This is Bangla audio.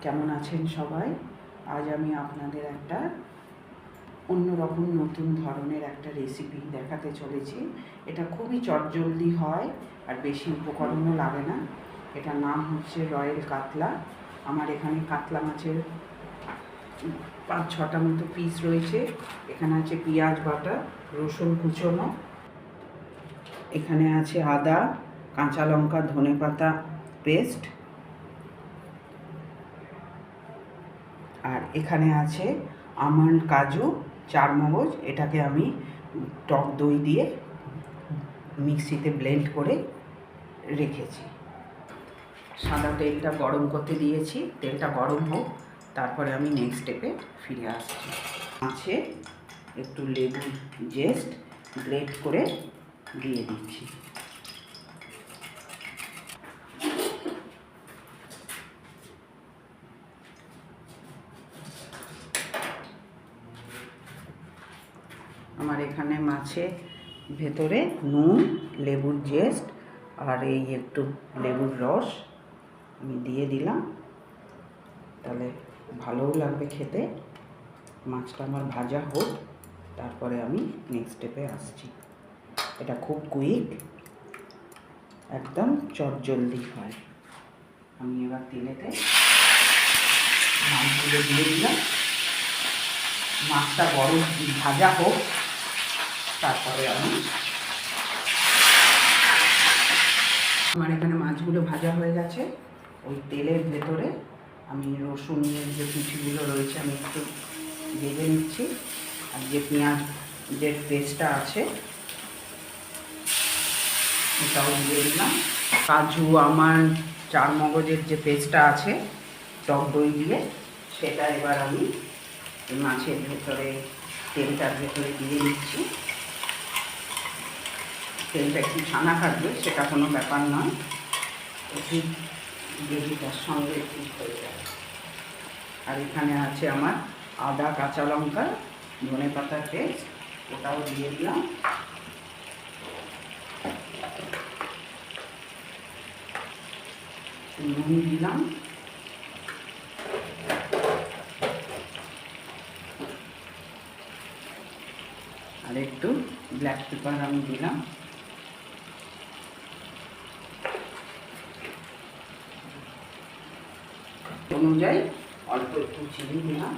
কেমন আছেন সবাই? আজ আমি আপনাদের একটা অন্যরকম নতুন ধরনের একটা রেসিপি দেখাতে চলেছি। এটা খুবই চটজলদি হয় আর বেশি উপকরণও লাগে না। এটার নাম হচ্ছে রয়েল কাতলা। আমার এখানে কাতলা মাছের 5-6টা মতো পিস রয়েছে। এখানে আছে পেঁয়াজ বাটা, রসুন কুচোনো, এখানে আছে আদা, কাঁচা লঙ্কা, ধনেপাতা পেস্ট, আর এখানে আছে আমন্ড, কাজু, চারমগজ। এটাকে আমি টক দই দিয়ে মিক্সিতে ব্লেন্ড করে রেখেছি। সাদা তেলটা গরম করতে দিয়েছি, তেলটা গরম হোক, তারপরে আমি নেক্সট স্টেপে ফিরে আসছি। আছে একটু লেবু জেস্ট গ্রেট করে দিয়ে দিচ্ছি। আমার এখানে মাছের ভেতরে নুন, লেবুর জেস্ট আর এই একটু লেবুর রস আমি দিয়ে দিলাম, তাহলে ভালোও লাগবে খেতে। মাছটা আমার ভাজা হোক, তারপরে আমি নেক্সট স্টেপে আসছি। এটা খুব কুইক, একদম চটজলদি হয়। আমি এবার তেলেতে মাছগুলো দিয়ে দিলাম। মাছটা গরম ভাজা হোক, তারপরে আমার এখানে মাছগুলো ভাজা হয়ে গেছে। ওই তেলের ভেতরে আমি রসুনের যে কুচিগুলো রয়েছে আমি একটু ভেজে নিচ্ছি, আর যে পেঁয়াজ যে পেস্টটা আছে ওটাও দিয়ে দিলাম। কাজু, আমন্ড, চারমগজের যে পেস্টটা আছে টক দই দিয়ে, সেটা এবার আমি মাছের ভেতরে তেলটার ভেতরে দিয়ে দিচ্ছি। তেলটা একটু ছানা কাটবে, সেটা কোনো ব্যাপার নয়, একটু গ্রেভিটার সঙ্গে একটু হয়ে যাবে। আর এখানে আছে আমার আদা, কাঁচা লঙ্কা, ধনেপাতার পেস্ট, ওটাও দিয়ে দিলাম। নুন দিলাম, আর একটু ব্ল্যাক পেপার আমি দিলাম। অনুযায়ী অল্প একটু চিনি দিলাম।